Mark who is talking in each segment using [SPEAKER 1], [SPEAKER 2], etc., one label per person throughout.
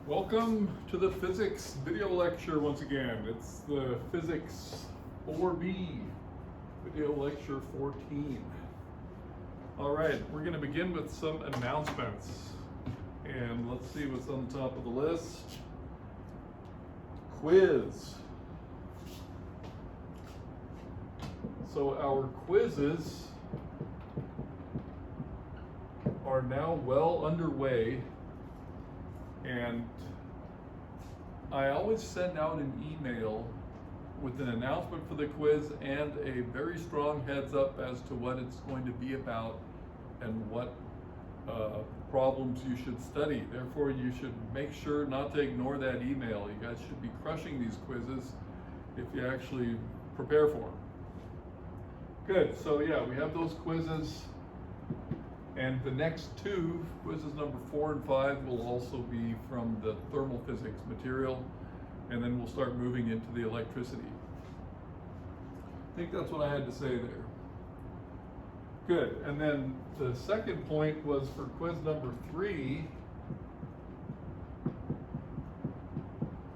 [SPEAKER 1] Welcome to the physics video lecture once again. It's the physics 4B video lecture 14. All right, we're going to begin with some announcements. And let's see what's on the top of the list. Quiz. So our quizzes are now well underway. And I always send out an email with an announcement for the quiz and a very strong heads up as to what it's going to be about and what problems you should study. Therefore, you should make sure not to ignore that email. You guys should be crushing these quizzes if you actually prepare for them. Good, so yeah, we have those quizzes. And the next two, quizzes number 4 and 5, will also be from the thermal physics material, and then we'll start moving into the electricity. I think that's what I had to say there. Good, and then the second point was for quiz number 3.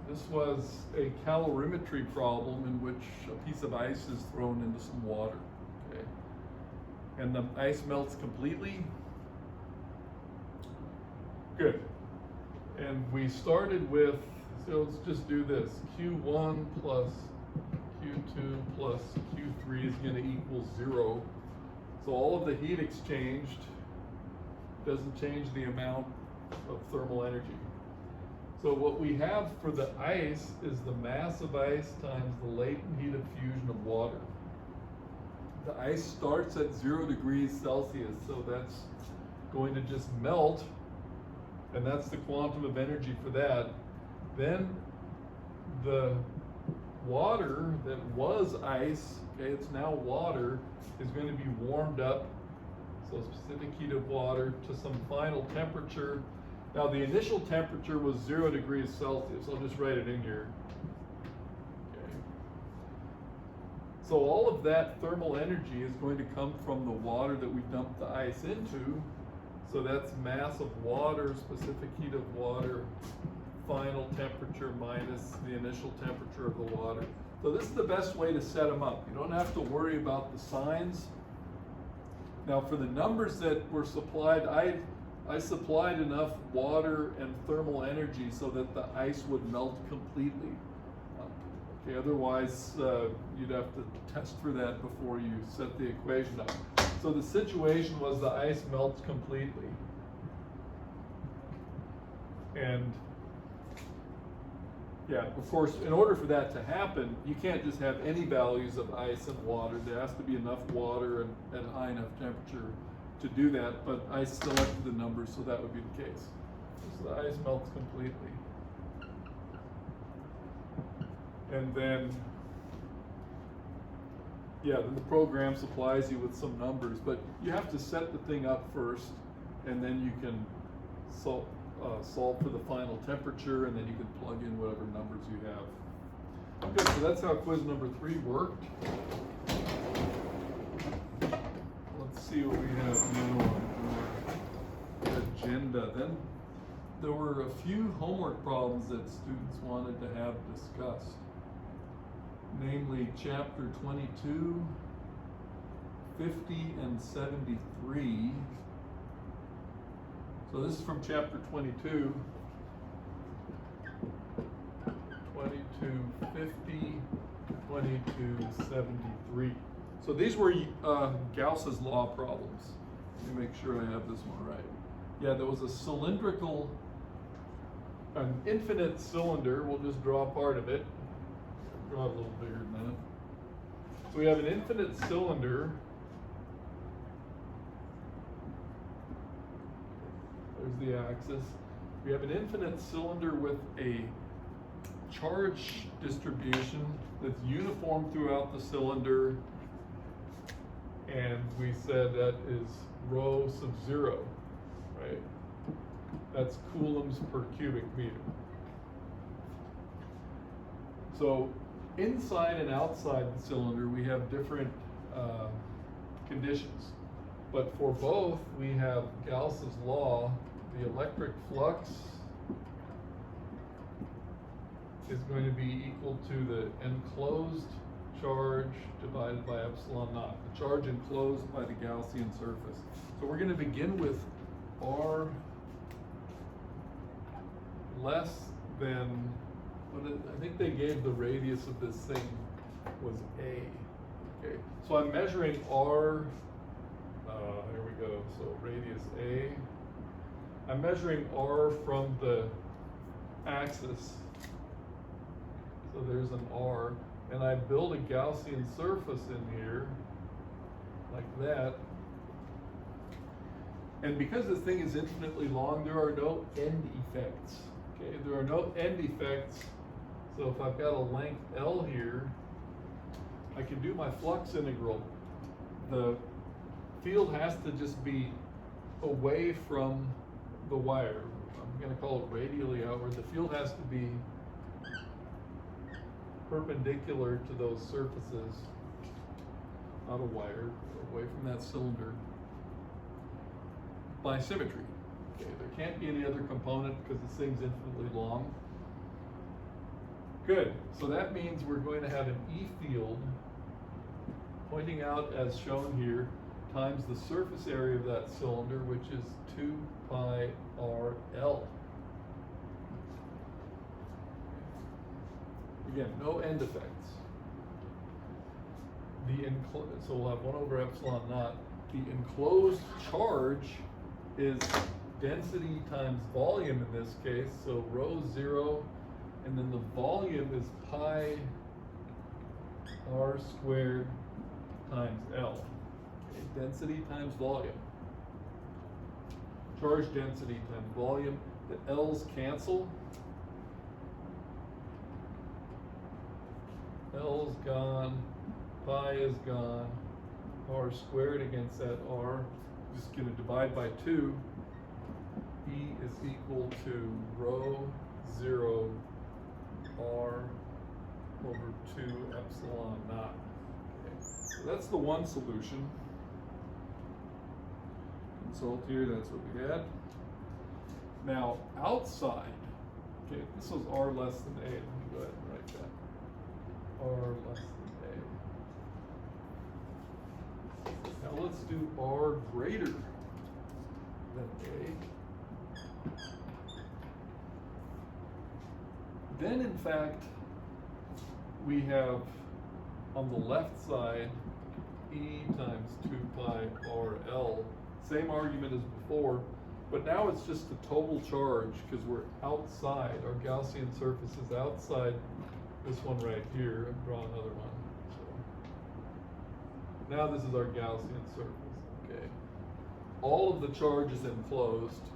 [SPEAKER 1] This was a calorimetry problem in which a piece of ice is thrown into some water. And the ice melts completely. Good. And we started with, so let's just do this. Q1 plus Q2 plus Q3 is going to equal 0. So all of the heat exchanged doesn't change the amount of thermal energy. So what we have for the ice is the mass of ice times the latent heat of fusion of water. The ice starts at 0 degrees Celsius, so that's going to just melt, and that's the quantum of energy for that. Then the water that was ice, okay, it's now water, is going to be warmed up, so specific heat of water, to some final temperature. Now the initial temperature was 0 degrees Celsius. I'll just write it in here. So all of that thermal energy is going to come from the water that we dumped the ice into. So that's mass of water, specific heat of water, final temperature minus the initial temperature of the water. So this is the best way to set them up. You don't have to worry about the signs. Now for the numbers that were supplied, I supplied enough water and thermal energy so that the ice would melt completely. Okay, otherwise, you'd have to test for that before you set the equation up. So the situation was the ice melts completely. And yeah, of course, in order for that to happen, you can't just have any values of ice and water. There has to be enough water and at a high enough temperature to do that, but I selected the numbers, so that would be the case. So the ice melts completely. And then, yeah, then the program supplies you with some numbers, but you have to set the thing up first, and then you can solve for the final temperature, and then you can plug in whatever numbers you have. Good, so that's how quiz number 3 worked. Let's see what we have now on our agenda. Then there were a few homework problems that students wanted to have discussed. Namely chapter 22, 50, and 73. So this is from chapter 22, 22, 50, 22, 73. So these were Gauss's law problems. Let me make sure I have this one right. Yeah, there was a cylindrical, an infinite cylinder. We'll just draw part of it. Draw it a little bigger than that. So we have an infinite cylinder. There's the axis. We have an infinite cylinder with a charge distribution that's uniform throughout the cylinder. And we said that is rho sub 0, right? That's coulombs per cubic meter. So inside and outside the cylinder, we have different conditions. But for both, we have Gauss's law, the electric flux is going to be equal to the enclosed charge divided by epsilon naught, the charge enclosed by the Gaussian surface. So we're going to begin with R less than, I think they gave the radius of this thing was A. Okay, so I'm measuring R, here we go, so radius A. I'm measuring R from the axis, so there's an R, and I build a Gaussian surface in here, like that. And because this thing is infinitely long, there are no end effects. Okay, there are no end effects, so if I've got a length L here, I can do my flux integral. The field has to just be away from the wire. I'm going to call it radially outward. The field has to be perpendicular to those surfaces, not a wire, away from that cylinder, by symmetry. Okay, there can't be any other component because this thing's infinitely long. Good, so that means we're going to have an E field pointing out as shown here times the surface area of that cylinder, which is 2 pi RL. Again, no end effects. So we'll have 1 over epsilon naught. The enclosed charge is density times volume in this case, so rho 0, and then the volume is pi r squared times L. Okay, density times volume. Charge density times volume. The L's cancel. L's gone, pi is gone, r squared against that r. Just going to divide by 2. E is equal to rho 0 r over 2 epsilon naught. Okay. So that's the one solution. Consult here, that's what we had. Now, outside, okay, this was r less than A. Let me go ahead and write that. R less than A. Now let's do R greater than A. Then in fact, we have on the left side E times 2 pi RL. Same argument as before, but now it's just the total charge because we're outside. Our Gaussian surface is outside this one right here. I'll draw another one. So now this is our Gaussian surface. Okay. All of the charge is enclosed.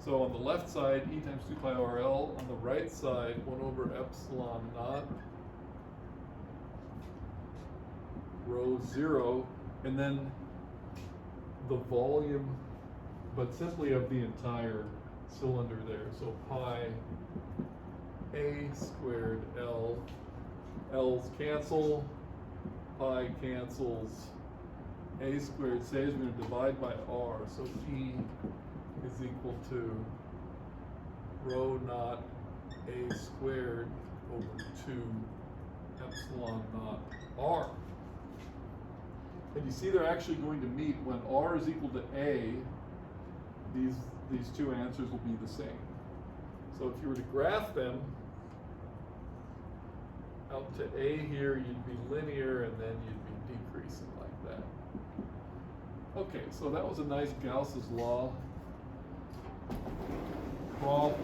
[SPEAKER 1] So on the left side, E times 2 pi RL. On the right side, 1 over epsilon naught, rho 0, and then the volume, but simply of the entire cylinder there. So pi A squared L. L's cancel, pi cancels, A squared stays. We're going to divide by R. So E is equal to rho naught A squared over 2 epsilon naught R. And you see they're actually going to meet when R is equal to A, these two answers will be the same. So if you were to graph them out to A here, you'd be linear and then you'd be decreasing like that. Okay, so that was a nice Gauss's law problem.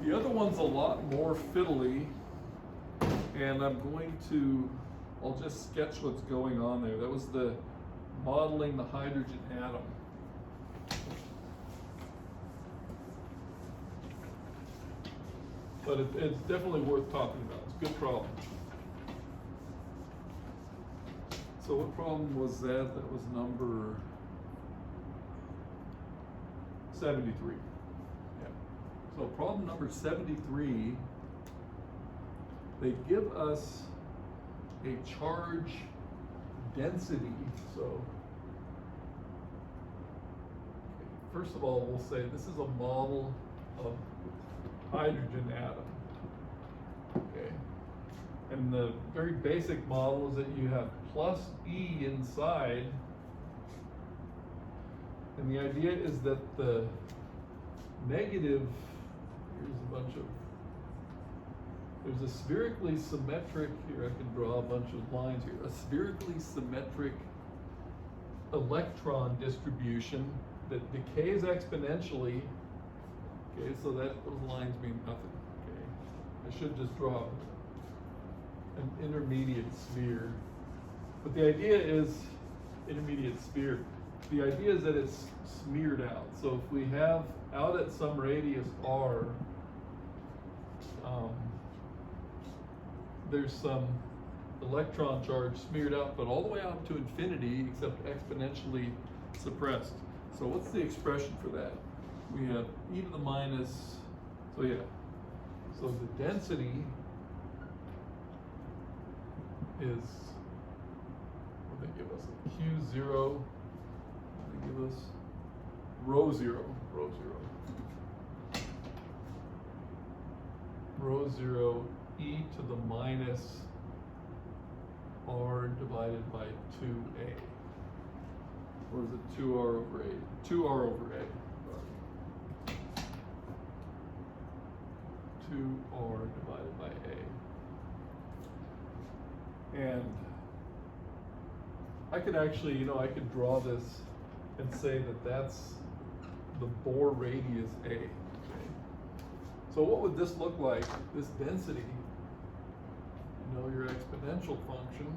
[SPEAKER 1] The other one's a lot more fiddly, and I'll just sketch what's going on there. That was the modeling the hydrogen atom. But it's definitely worth talking about. It's a good problem. So what problem was that? That was number 73. Yeah. So problem number 73, they give us a charge density. So first of all, we'll say this is a model of hydrogen atom. Okay. And the very basic model is that you have plus E inside. And the idea is that the negative, here's a bunch of, there's a spherically symmetric, here I can draw a bunch of lines here, a spherically symmetric electron distribution that decays exponentially. Okay, so that those lines mean nothing. Okay, I should just draw an intermediate sphere. But the idea is, intermediate sphere, the idea is that it's smeared out. So if we have out at some radius r, there's some electron charge smeared out, but all the way out to infinity, except exponentially suppressed. So what's the expression for that? We have e to the minus, so yeah. So the density is, what they give us, Q0, they give us rho zero. Rho zero e to the minus r divided by 2a. Or is it 2r over a? 2r over a. 2r divided by a. And I could actually, I could draw this and say that that's the Bohr radius a. Okay. So what would this look like? This density, your exponential function.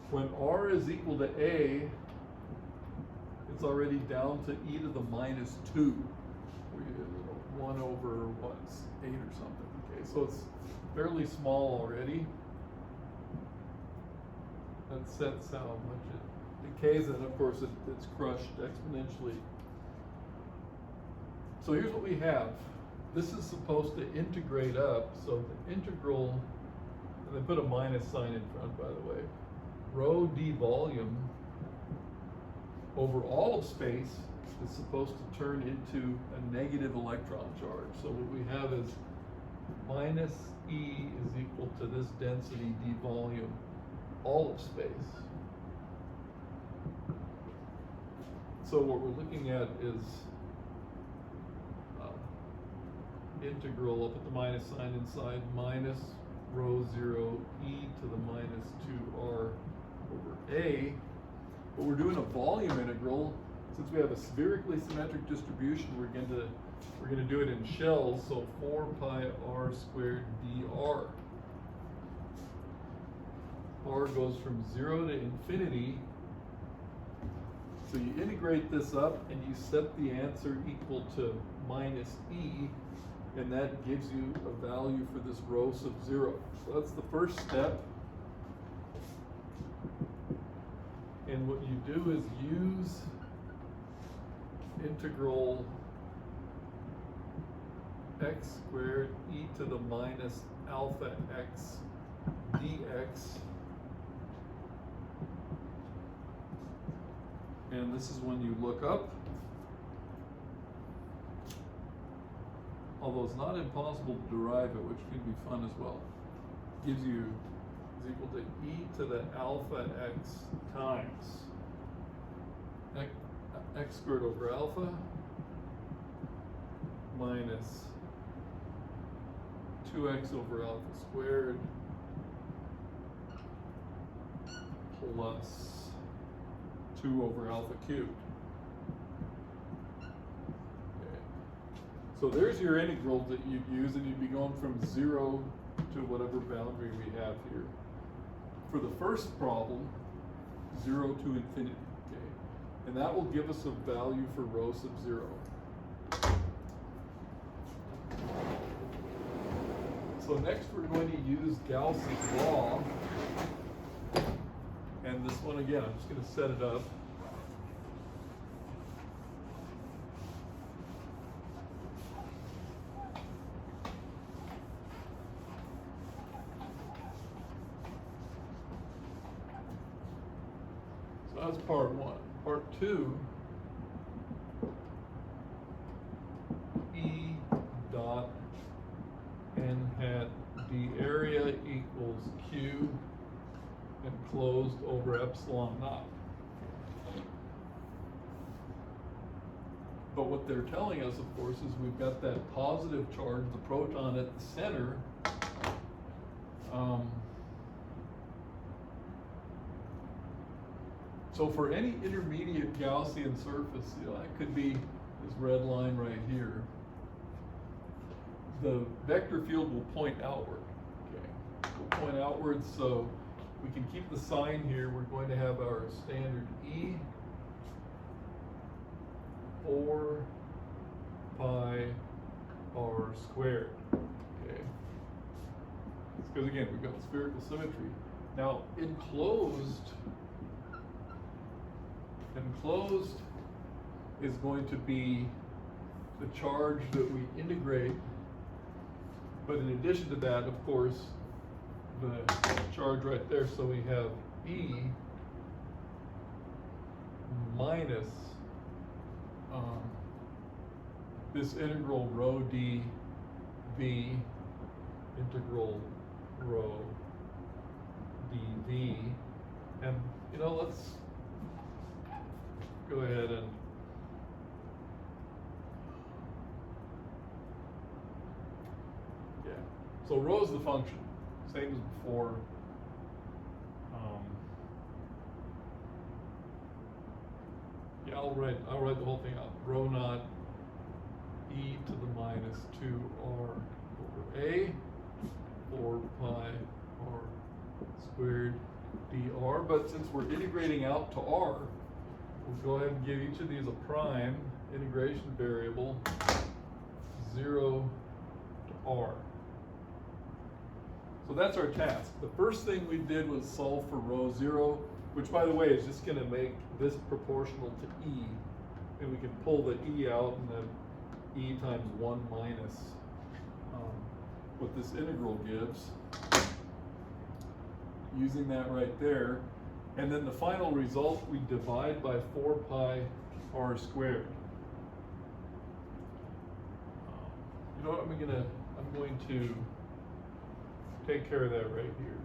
[SPEAKER 1] When r is equal to a, it's already down to e to the minus 2. 1 over, 8 or something. Okay, so it's fairly small already. That sets how much it decays, and of course it's crushed exponentially. So here's what we have. This is supposed to integrate up, so the integral, and they put a minus sign in front, by the way, rho d volume over all of space is supposed to turn into a negative electron charge. So what we have is minus E is equal to this density d volume, all of space. So what we're looking at is integral, up at the minus sign inside, minus rho 0 e to the minus 2r over a. But we're doing a volume integral. Since we have a spherically symmetric distribution, we're going to do it in shells, so 4 pi r squared dr. R goes from 0 to infinity. So you integrate this up and you set the answer equal to minus e, and that gives you a value for this rho sub 0. So that's the first step. And what you do is use integral x squared e to the minus alpha x dx. And this is when you look up. Although it's not impossible to derive it, which can be fun as well. Gives you is equal to e to the alpha x times x squared over alpha minus 2x over alpha squared plus 2 over alpha cubed. So there's your integral that you'd use, and you'd be going from 0 to whatever boundary we have here. For the first problem, 0 to infinity, okay? And that will give us a value for rho sub 0. So next we're going to use Gauss's law. And this one again, I'm just going to set it up. That's part 1. Part 2, E closed over epsilon naught. But what they're telling us, of course, is we've got that positive charge, the proton at the center. So for any intermediate Gaussian surface, that could be this red line right here. The vector field will point outward. Okay, will point outward, so we can keep the sign here. We're going to have our standard E 4 pi r squared. Okay, because again, we've got the spherical symmetry. Now, enclosed is going to be the charge that we integrate, but in addition to that, of course, the charge right there, so we have E minus this integral rho d v integral rho dv, and let's go ahead and so rho is the function, same as before. I'll write the whole thing out. Rho naught e to the minus 2r over a 4 pi r squared dr. But since we're integrating out to r, we'll go ahead and give each of these a prime integration variable 0 to r. So that's our task. The first thing we did was solve for rho 0, which, by the way, is just going to make this proportional to E. And we can pull the E out, and then E times 1 minus what this integral gives. Using that right there. And then the final result, we divide by 4 pi r squared. You know what, I'm going to take care of that right here.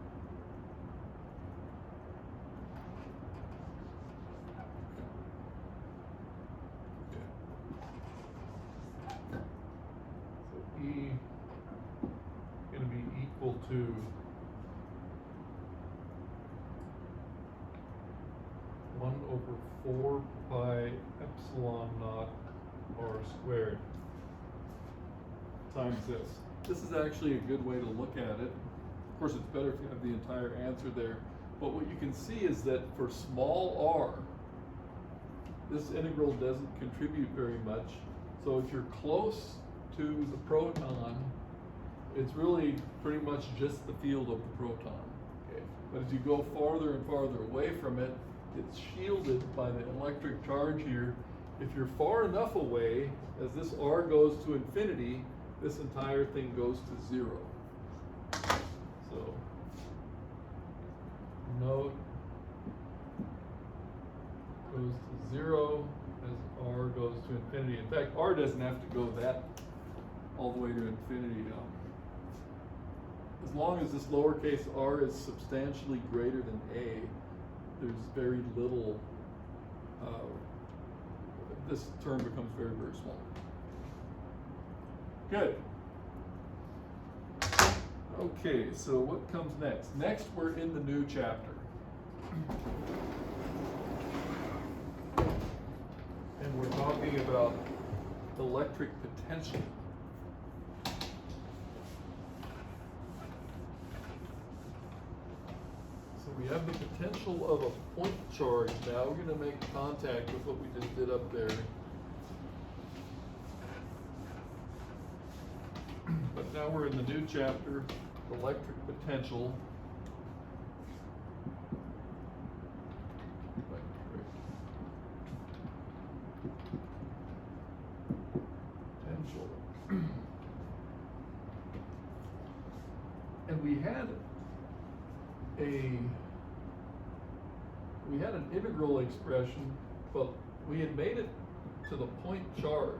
[SPEAKER 1] So E is going to be equal to over 4 pi epsilon naught r squared times this. This is actually a good way to look at it. Of course, it's better if you have the entire answer there. But what you can see is that for small r, this integral doesn't contribute very much. So if you're close to the proton, it's really pretty much just the field of the proton. Okay. But as you go farther and farther away from it, it's shielded by the electric charge here. If you're far enough away, as this r goes to infinity, this entire thing goes to 0. So, note goes to 0 as r goes to infinity. In fact, r doesn't have to go that all the way to infinity. As long as this lowercase r is substantially greater than a, there's very little, this term becomes very, very small. Good. Okay, so what comes next? Next, we're in the new chapter. And we're talking about electric potential. So we have the potential of a point charge. Now we're going to make contact with what we just did up there. But now we're in the new chapter, electric potential. And we had an integral expression, but we had made it to the point charge.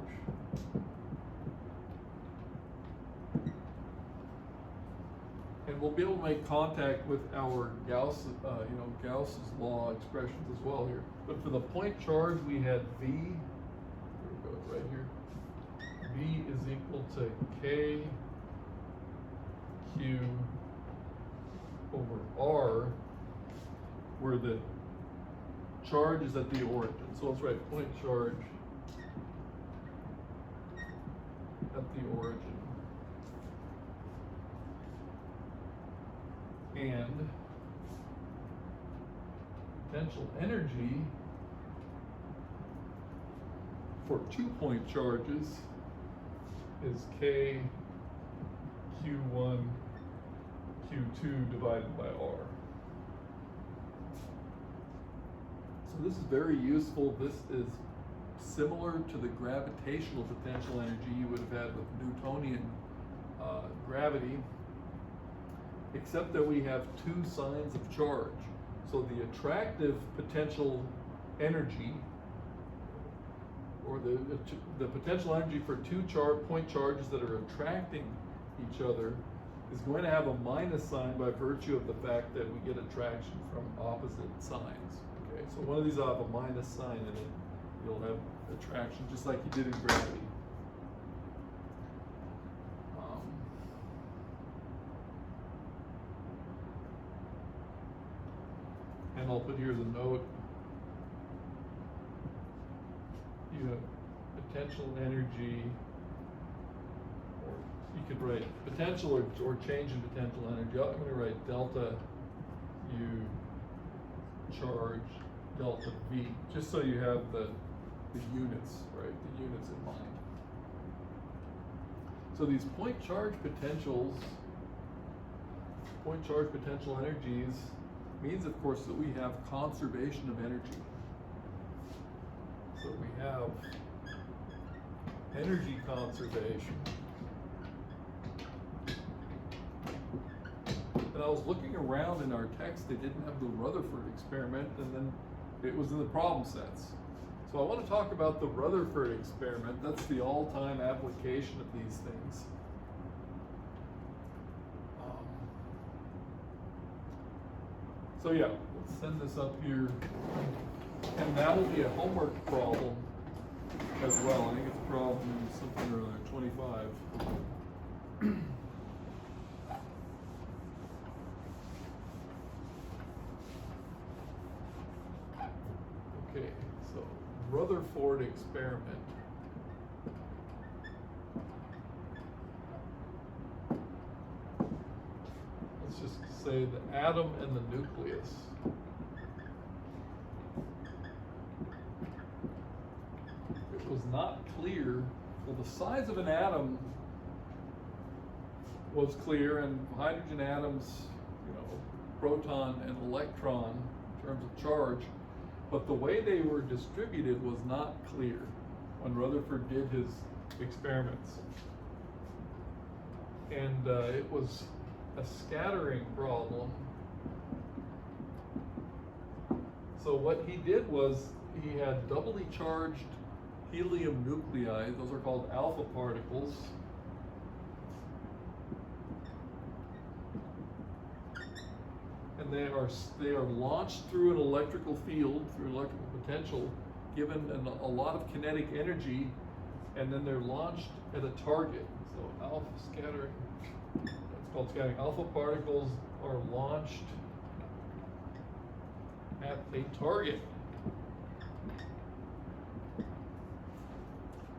[SPEAKER 1] And and we'll be able to make contact with our Gauss, Gauss's law expressions as well here. But for the point charge, we had V. Here we go, right here. V is equal to K Q over R, where the charge is at the origin. So let's write point charge at the origin. And potential energy for 2-point charges is K Q1 Q2 divided by R. So this is very useful. This is similar to the gravitational potential energy you would have had with Newtonian gravity, except that we have 2 signs of charge. So the attractive potential energy, or the potential energy for 2 point charges that are attracting each other, is going to have a minus sign by virtue of the fact that we get attraction from opposite signs. Okay, so one of these will have a minus sign in it. You'll have attraction just like you did in gravity. And I'll put here the note. You have potential energy, or you could write potential or change in potential energy. I'm going to write delta U charge delta V, just so you have the units, right? The units in mind. So these point charge potentials, point charge potential energies, means, of course, that we have conservation of energy. So we have energy conservation. And I was looking around in our text, they didn't have the Rutherford experiment, and then it was in the problem sets. So I want to talk about the Rutherford experiment. That's the all-time application of these things. So yeah, let's send this up here. And that will be a homework problem as well. I think it's problem something or other, 25. Okay, so Rutherford experiment. Let's just say the atom and the nucleus. It was not clear. Well, the size of an atom was clear, and hydrogen atoms, proton and electron in terms of charge, but the way they were distributed was not clear when Rutherford did his experiments. And it was a scattering problem. So what he did was he had doubly charged helium nuclei. Those are called alpha particles. And they are launched through an electrical field, through electrical potential, given a lot of kinetic energy, and then they're launched at a target. So alpha scattering, that's called scattering. Alpha particles are launched at a target.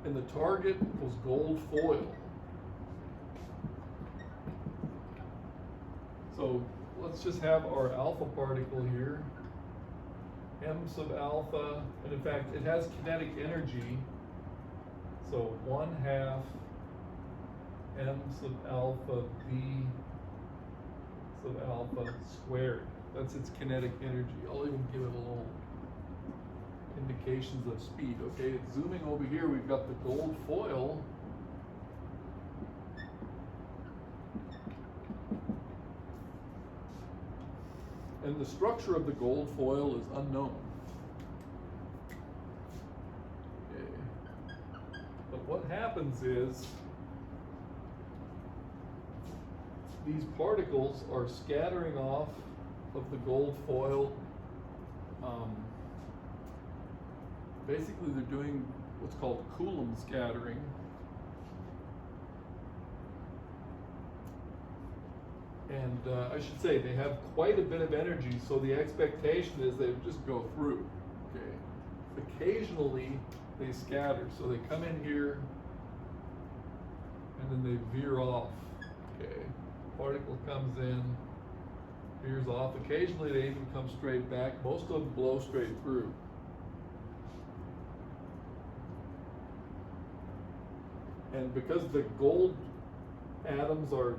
[SPEAKER 1] And the target was gold foil. So let's just have our alpha particle here, m sub alpha, and in fact it has kinetic energy, so 1/2 m sub alpha v sub alpha squared. That's its kinetic energy. I'll even give it a little indications of speed. Okay, it's zooming over here, we've got the gold foil. And the structure of the gold foil is unknown. Okay. But what happens is these particles are scattering off of the gold foil. Basically, they're doing what's called Coulomb scattering. And I should say they have quite a bit of energy, so the expectation is they would just go through. Okay. Occasionally they scatter, so they come in here and then they veer off. Okay. Particle comes in, veers off. Occasionally they even come straight back. Most of them blow straight through. And because the gold atoms are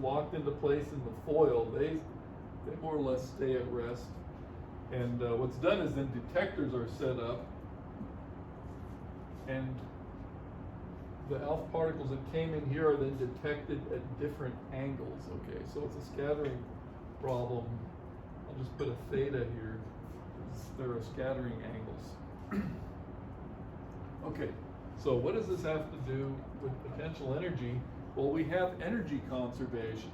[SPEAKER 1] locked into place in the foil, they more or less stay at rest. And what's done is then detectors are set up, and the alpha particles that came in here are then detected at different angles. Okay, so it's a scattering problem. I'll just put a theta here. There are scattering angles. Okay, so what does this have to do with potential energy? Well, we have energy conservation.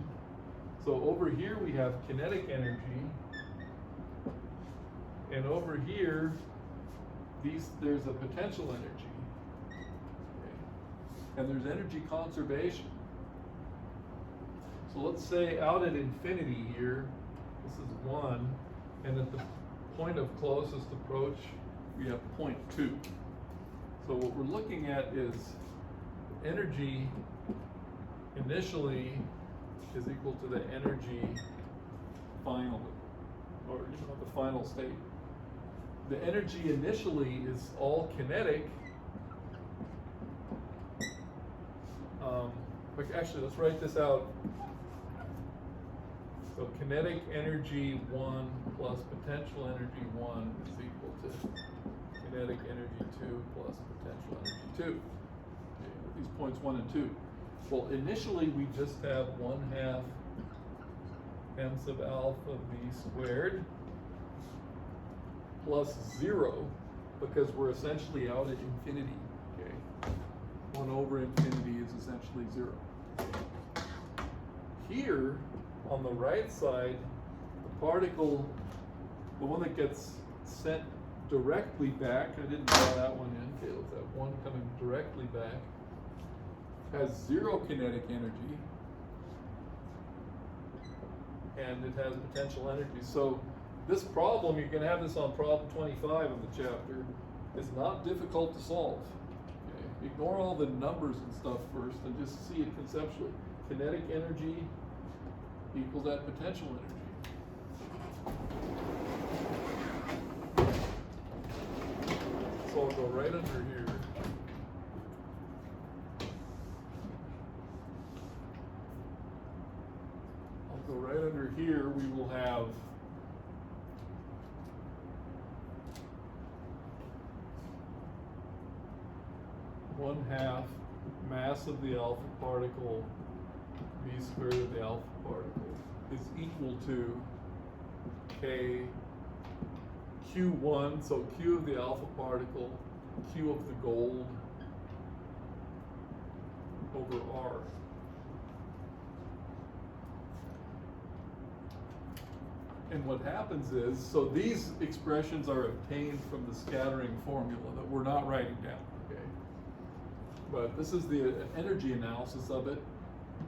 [SPEAKER 1] So over here we have kinetic energy, and over here there's a potential energy. Okay. And there's energy conservation. So let's say out at infinity here, this is 1, and at the point of closest approach, we have 0.2. So what we're looking at is energy initially is equal to the energy final, or the final state. The energy initially is all kinetic. Actually, let's write this out. So kinetic energy 1 plus potential energy 1 is equal to kinetic energy 2 plus potential energy 2. Okay, with these points 1 and 2. Well, initially we just have 1/2 m sub alpha v squared plus 0, because we're essentially out at infinity. Okay, 1 over infinity is essentially 0. Here, on the right side, the particle, the one that gets sent directly back, I didn't draw that one in, okay, let's have one coming directly back, has 0 kinetic energy, and it has potential energy. So this problem, you're going to have this on problem 25 of the chapter, is not difficult to solve. Okay? Ignore all the numbers and stuff first and just see it conceptually. Kinetic energy equals that potential energy. So I'll go right under here. I'll go right under here. We will have one half mass of the alpha particle v squared of the alpha particle is equal to k q1, so q of the alpha particle, q of the gold over r. And what happens is, so these expressions are obtained from the scattering formula that we're not writing down, okay? But this is the energy analysis of it.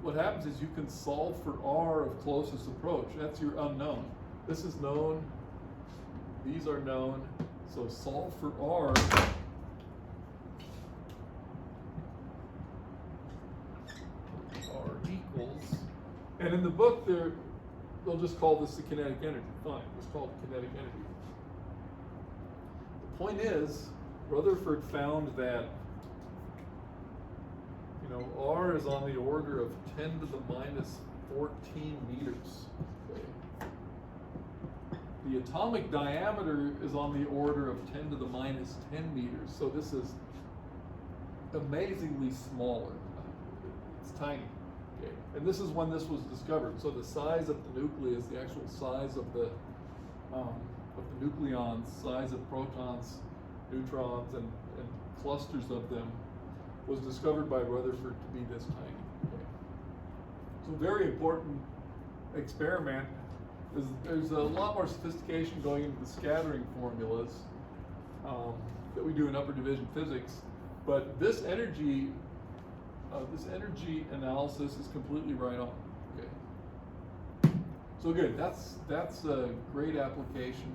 [SPEAKER 1] What happens is you can solve for r of closest approach. That's your unknown. This is known. These are known. So solve for r. R equals. And in the book, they'll just call this the kinetic energy. Fine, it's called kinetic energy. The point is, Rutherford found that R is on the order of 10 to the minus 14 meters. Okay. The atomic diameter is on the order of 10 to the minus 10 meters. So this is amazingly smaller. It's tiny. Okay. And this is when this was discovered. So the size of the nucleus, the actual size of the nucleons, size of protons, neutrons, and clusters of them, was discovered by Rutherford to be this tiny. Okay. So very important experiment. There's a lot more sophistication going into the scattering formulas that we do in upper division physics, but this energy analysis is completely right on. Okay. So good. That's a great application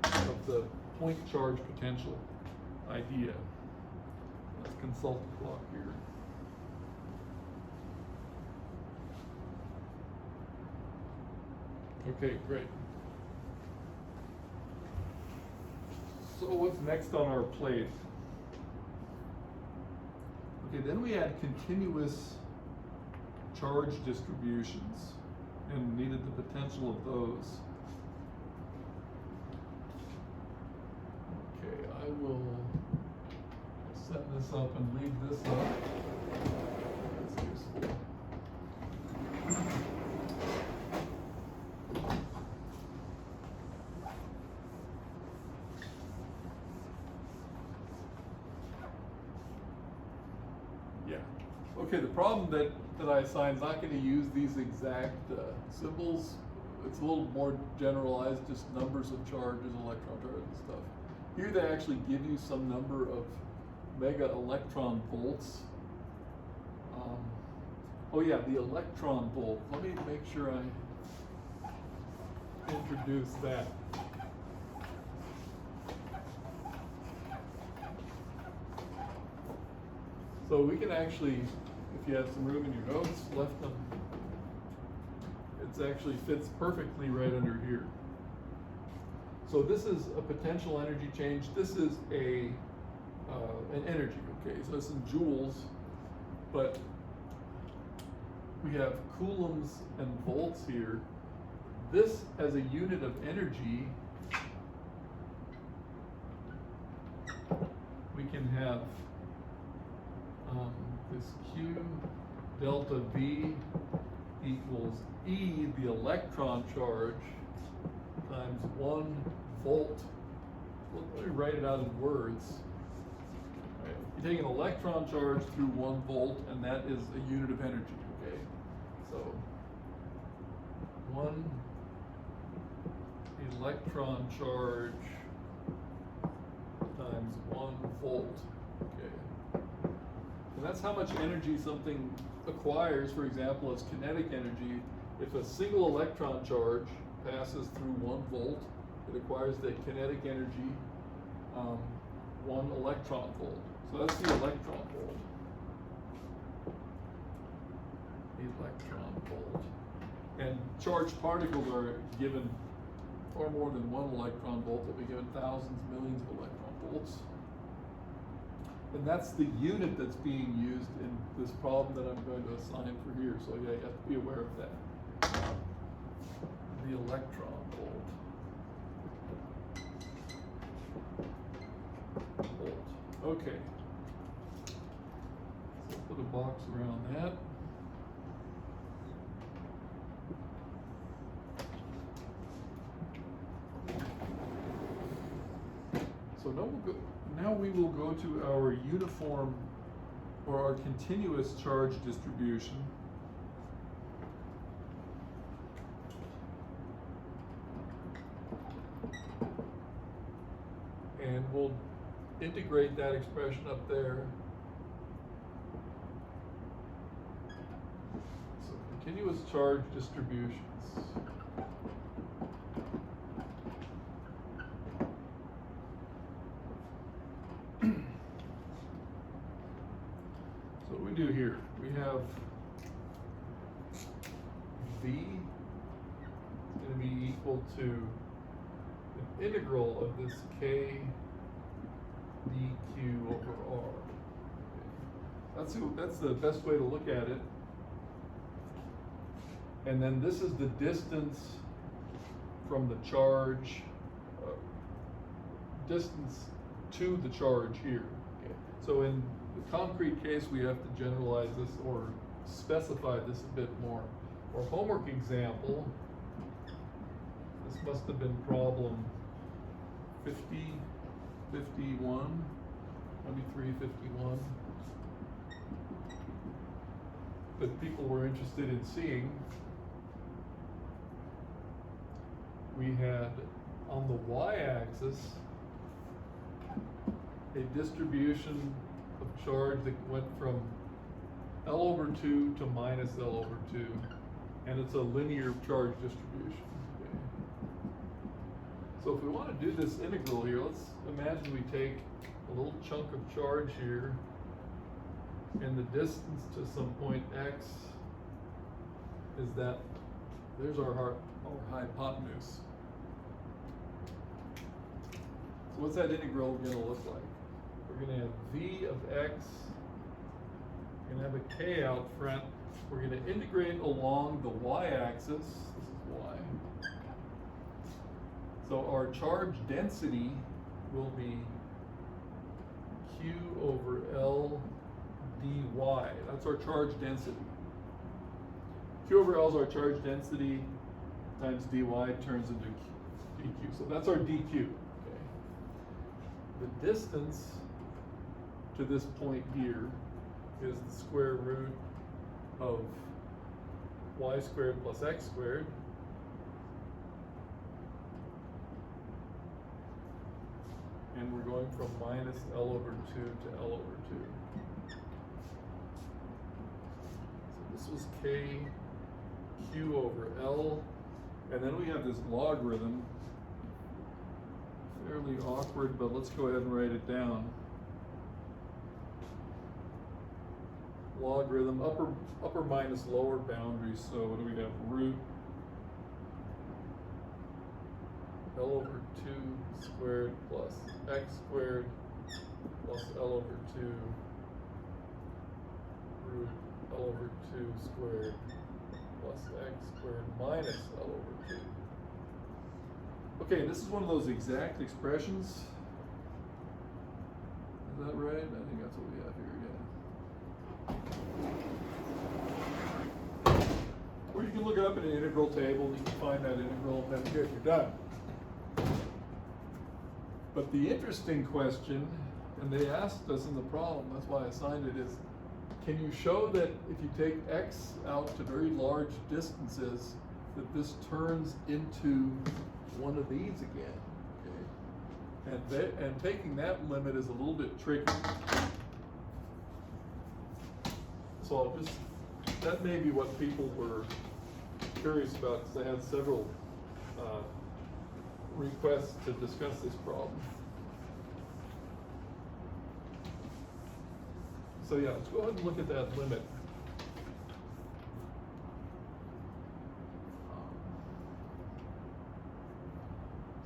[SPEAKER 1] of the point charge potential idea. Let's consult the clock here. Okay, great. So what's next on our plate? Okay, then we had continuous charge distributions and needed the potential of those. Okay, I will set this up and leave this up. That's useful. Okay, the problem that I assigned is not going to use these exact symbols. It's a little more generalized, just numbers of charges, electron charges and stuff. Here they actually give you some number of mega electron volts. Oh yeah, the electron volt. Let me make sure I introduce that. So we can actually, if you have some room in your notes, left them. It actually fits perfectly right under here. So this is a potential energy change. This is an energy, okay? So it's in joules, but we have coulombs and volts here. This as a unit of energy, we can have this Q delta V equals E, the electron charge, times 1 volt. Let me write it out in words. Right. You take an electron charge through 1 volt, and that is a unit of energy, okay? So 1 electron charge times 1 volt, okay? And that's how much energy something acquires, for example, as kinetic energy. If a single electron charge passes through 1 volt, it acquires the kinetic energy, 1 electron volt. So that's the electron volt. Electron volt. And charged particles are given far more than 1 electron volt. They'll be given thousands, millions of electron volts. And that's the unit that's being used in this problem that I'm going to assign for here. So yeah, you have to be aware of that. The electron volt. Okay. So put a box around that. So now we will go to our uniform or our continuous charge distribution. And we'll integrate that expression up there. So continuous charge distributions. So what we do here, we have V is going to be equal to an integral of this K dq over r. That's the best way to look at it. And then this is the distance from the charge, distance to the charge here. Okay. So in the concrete case, we have to generalize this or specify this a bit more. For homework example, this must have been problem 50, 51, 23, 51. that people were interested in seeing, we had on the y-axis a distribution of charge that went from L over 2 to minus L over 2, and it's a linear charge distribution. Okay. So if we want to do this integral here, let's imagine we take a little chunk of charge here, and the distance to some point x is that, there's our hypotenuse. So what's that integral going to look like? We're going to have v of x, we're going to have a k out front, we're going to integrate along the y-axis, this is y. So our charge density will be q over L dy. That's our charge density. Q over L is our charge density times dy turns into dq. So that's our dq. Okay. The distance to this point here is the square root of y squared plus x squared. And we're going from minus L over 2 to L over 2. So this was k q over L, and then we have this logarithm, fairly awkward, but let's go ahead and write it down. Logarithm, upper minus lower boundary, so what do we have? Root L over 2 squared plus x squared plus L over 2 root L over 2 squared plus x squared minus L over 2. Okay, this is one of those exact expressions. Is that right? I think that's what we have here, yeah. Or you can look it up in an integral table, and you can find that integral, and then good, you're done. But the interesting question, and they asked us in the problem, that's why I assigned it, is can you show that if you take x out to very large distances, that this turns into one of these again? Okay. And taking that limit is a little bit tricky. So I'll just, that may be what people were curious about, because I had several requests to discuss this problem. So yeah, let's go ahead and look at that limit.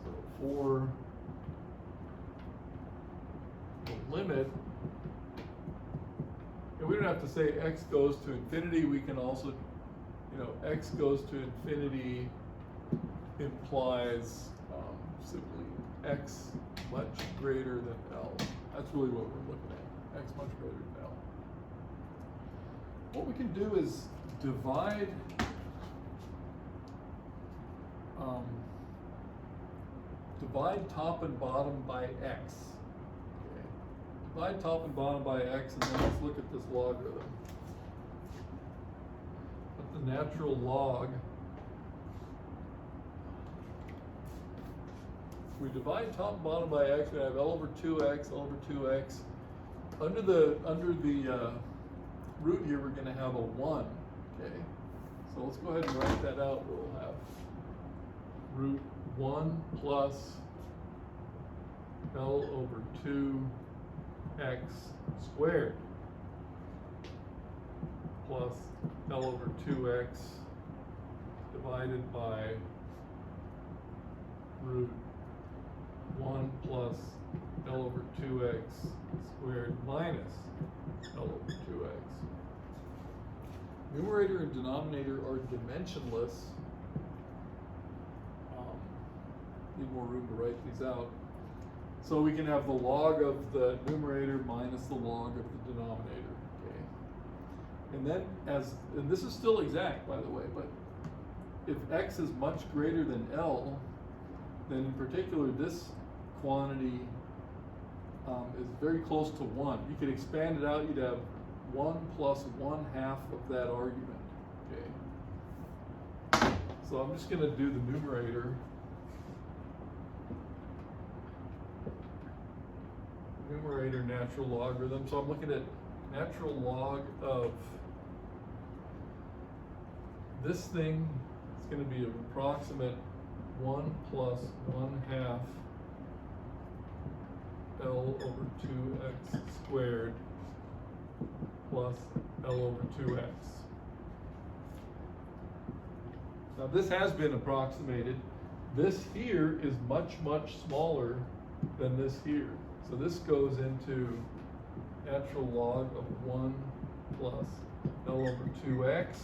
[SPEAKER 1] So for the limit, and we don't have to say x goes to infinity, we can also, x goes to infinity implies simply x much greater than L. That's really what we're looking at, x much greater than L. What we can do is divide top and bottom by x. Okay. Divide top and bottom by x, and then let's look at this logarithm. Let the natural log, we divide top and bottom by x, we have L over 2x, L over 2x. Under the root here, we're going to have a 1, okay? So let's go ahead and write that out. We'll have root 1 plus L over 2x squared plus L over 2x divided by root 1 plus L over 2x squared minus L over 2x. Numerator and denominator are dimensionless. Need more room to write these out. So we can have the log of the numerator minus the log of the denominator, okay? And then and this is still exact, by the way, but if x is much greater than L, then in particular this quantity is very close to 1. You could expand it out, you'd have 1 plus 1/2 of that argument, okay? So I'm just going to do the numerator. Numerator natural logarithm. So I'm looking at natural log of this thing. It's going to be an approximate 1 plus 1/2 L over 2x squared plus L over 2x. Now this has been approximated. This here is much, much smaller than this here. So this goes into natural log of 1 plus L over 2x,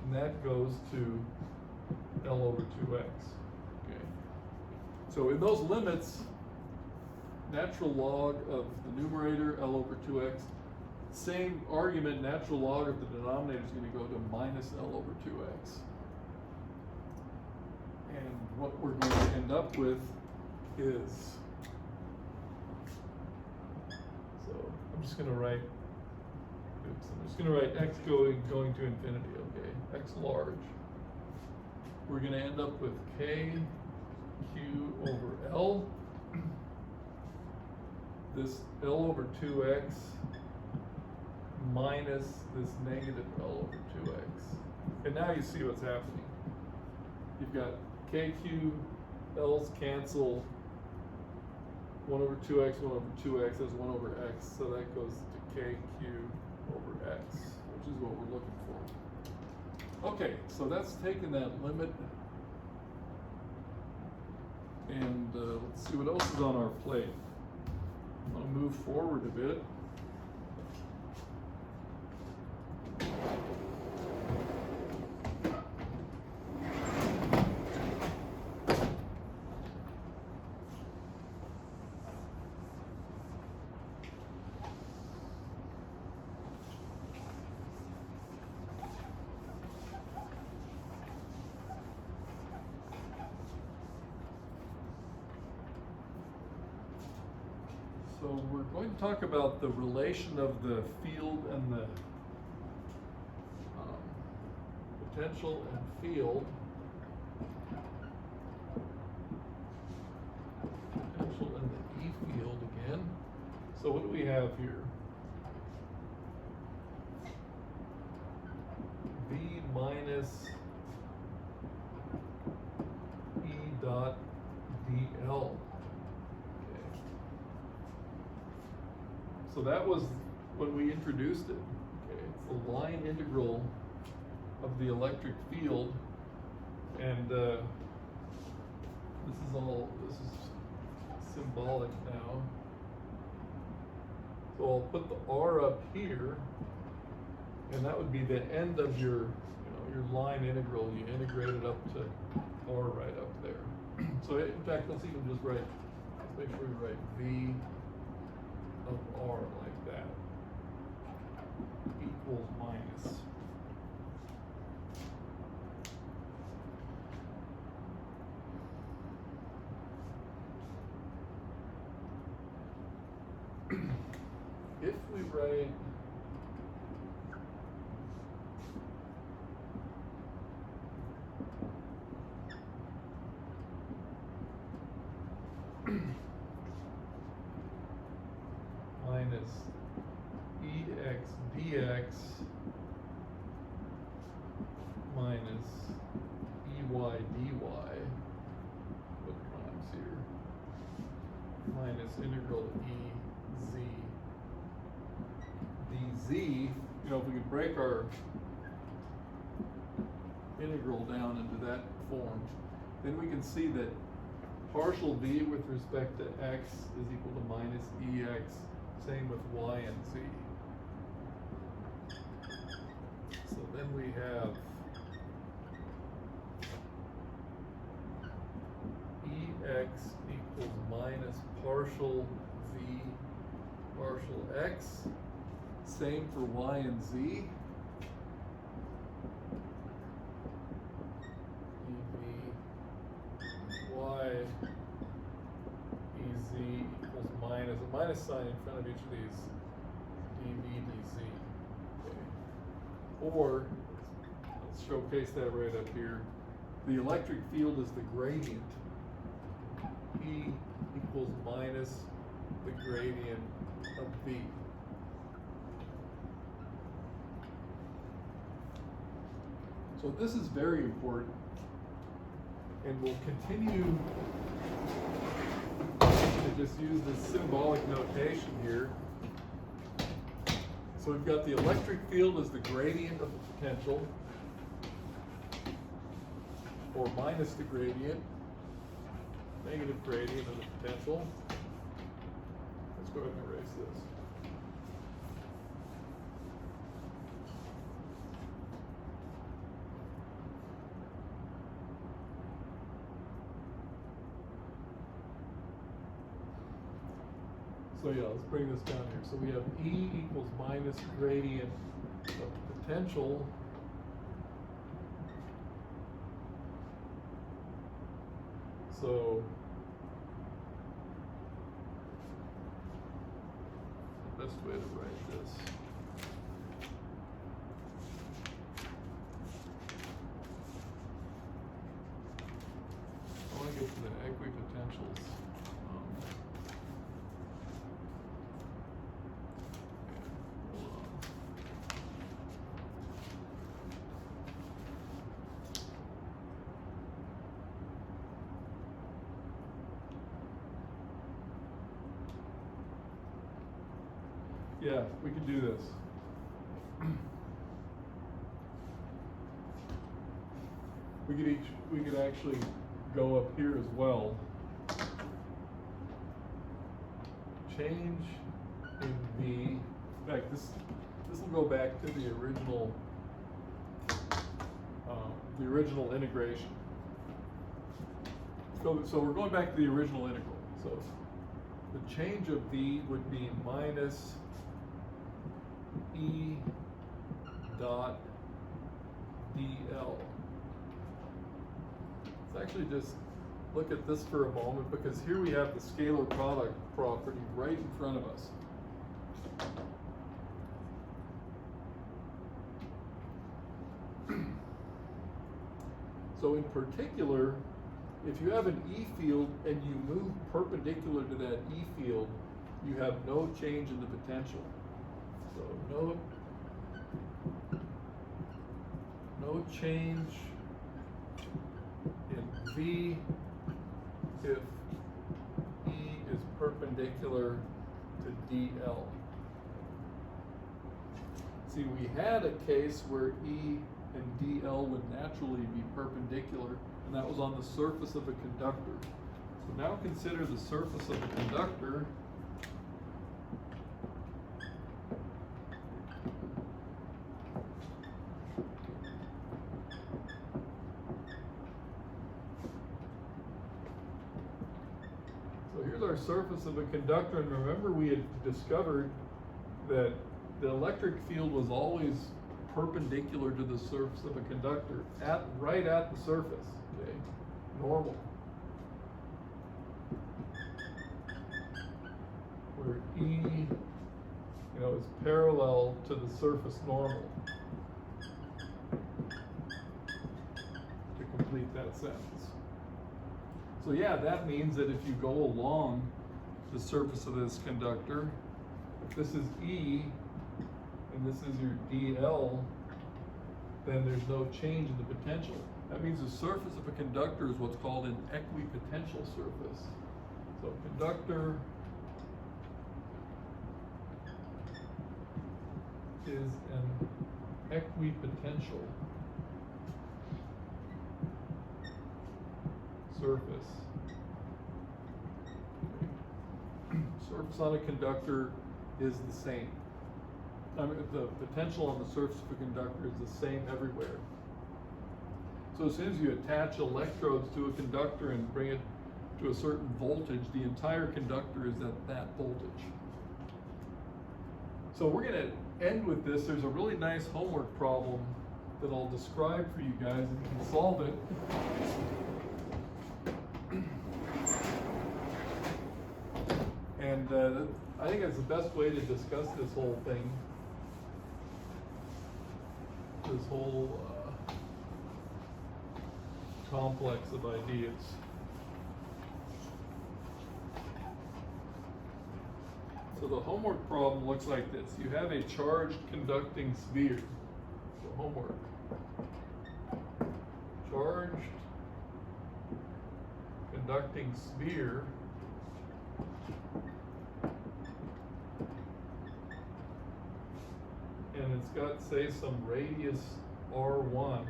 [SPEAKER 1] and that goes to L over 2x. Okay. So in those limits, natural log of the numerator, L over 2x, same argument, natural log of the denominator is going to go to minus L over 2x. And what we're going to end up with is, so I'm just going to write, I'm just going to write x going to infinity, okay, x large. We're going to end up with k q over L. This L over 2x minus this negative L over 2x. And now you see what's happening. You've got KQ, L's cancel, 1 over 2x, 1 over 2x, that's 1 over x, so that goes to KQ over x, which is what we're looking for. Okay, so that's taking that limit, and let's see what else is on our plate. I'm going to move forward a bit. So we're going to talk about the relation of the field and the potential and field. Potential and the E field again. So what do we have here? V minus E dot dl. So that was when we introduced it. Okay, it's the line integral of the electric field, and this is symbolic now. So I'll put the R up here, and that would be the end of your line integral. You integrate it up to R right up there. So in fact, let's make sure we write V of R like that equals minus. If we write minus EX dx minus EY dy, what rhymes here, minus integral EZ dz, if we could break our integral down into that form, then we can see that partial v with respect to x is equal to minus EX. Same with y and z. So then we have EX equals minus partial v partial x. Same for y and z. Y EZ equals minus a minus sign in front of each of these dv dz. or let's showcase that right up here. The electric field is the gradient. E equals minus the gradient of V. So this is very important, and we'll continue to just use this symbolic notation here. So we've got the electric field as the gradient of the potential, or minus the gradient, negative gradient of the potential. Let's go ahead and erase this. So yeah, let's bring this down here. So we have E equals minus gradient of potential so the best way to write this. I want to get to the equipotentials. Yeah, we could do this. We could actually go up here as well. Change in V. In fact, this will go back to the original integration. So we're going back to the original integral. So the change of V would be minus E dot dl. Let's actually just look at this for a moment, because here we have the scalar product property right in front of us. So in particular, if you have an E field and you move perpendicular to that E field, you have no change in the potential. So no change in V if E is perpendicular to dl. See, we had a case where E and dl would naturally be perpendicular, and that was on the surface of a conductor. So now consider the surface of a conductor. Our surface of a conductor, and remember we had discovered that the electric field was always perpendicular to the surface of a conductor, right at the surface, okay, normal, where E, is parallel to the surface normal, to complete that sentence. So yeah, that means that if you go along the surface of this conductor, if this is E and this is your dl, then there's no change in the potential. That means the surface of a conductor is what's called an equipotential surface. So conductor is an equipotential surface. Surface on a conductor is the same. I mean, the potential on the surface of a conductor is the same everywhere. So as soon as you attach electrodes to a conductor and bring it to a certain voltage, the entire conductor is at that voltage. So we're going to end with this. There's a really nice homework problem that I'll describe for you guys, and you can solve it. And I think that's the best way to discuss this whole thing. this whole complex of ideas. So the homework problem looks like this. You have a charged conducting sphere. So homework. Charged conducting sphere and it's got, say, some radius R1.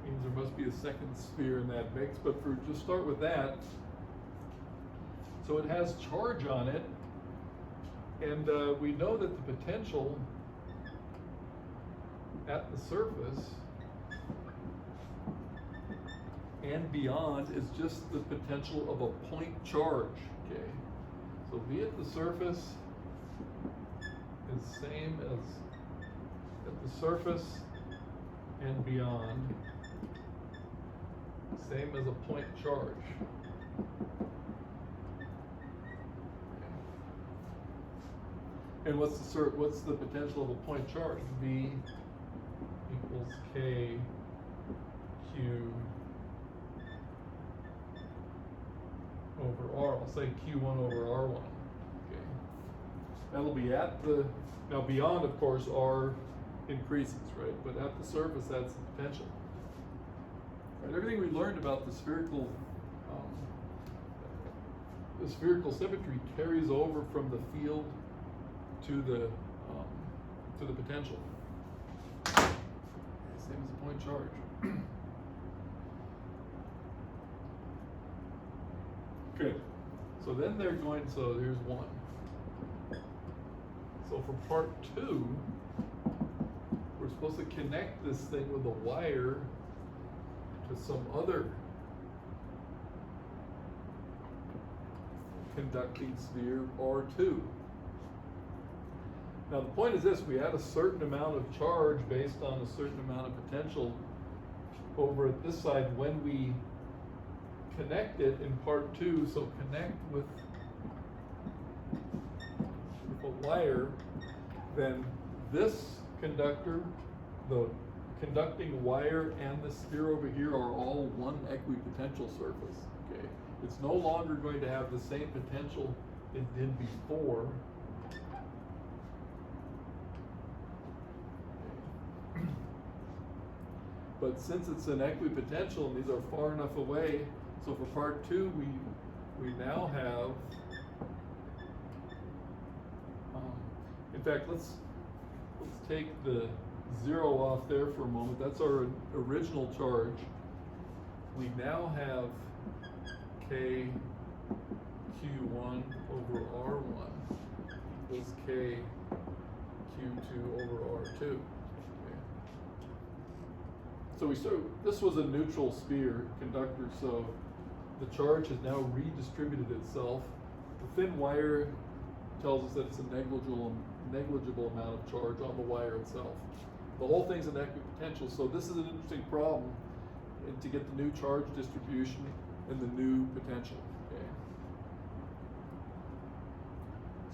[SPEAKER 1] Means there must be a second sphere in that mix, but for just start with that. So it has charge on it, and we know that the potential at the surface and beyond is just the potential of a point charge. Okay, so V at the surface is same as at the surface and beyond, same as a point charge. And what's the potential of a point charge? V equals K Q over R. I'll say Q1 over R1. Okay. That'll be at the, now beyond, of course, R increases, right? But at the surface, that's the potential. Right, everything we learned about the spherical symmetry carries over from the field to the potential. Same as a point charge. Good. So then they're going, so here's one. So for part 2, we're supposed to connect this thing with a wire to some other conducting sphere, R2. Now the point is this: we add a certain amount of charge based on a certain amount of potential over at this side when we connect it in part 2. So connect with a wire, then this conductor, the conducting wire, and the sphere over here are all one equipotential surface. Okay, it's no longer going to have the same potential it did before. But since it's an equipotential and these are far enough away, so for part 2 we now have, in fact, let's take the 0 off there for a moment. That's our original charge. We now have K Q1 over R1 equals K Q2 over R2. So this was a neutral sphere conductor, so the charge has now redistributed itself. The thin wire tells us that it's a negligible amount of charge on the wire itself. The whole thing's an equipotential, so this is an interesting problem to get the new charge distribution and the new potential. Okay.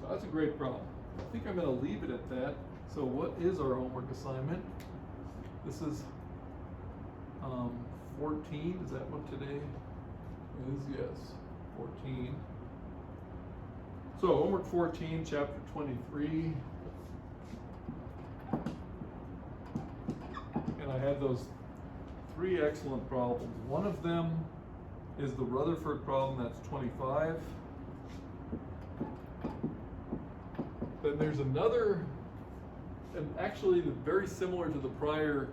[SPEAKER 1] So that's a great problem. I think I'm going to leave it at that. So what is our homework assignment? This is 14, is that what today is? Yes, 14. So homework 14, chapter 23. And I had those 3 excellent problems. One of them is the Rutherford problem, that's 25. Then there's another, and actually very similar to the prior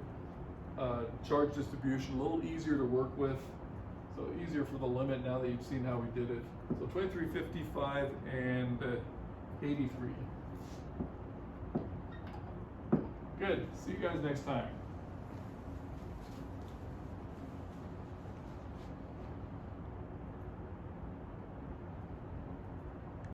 [SPEAKER 1] charge distribution, a little easier to work with, so easier for the limit now that you've seen how we did it. So 23, 55, and 83. Good. See you guys next time.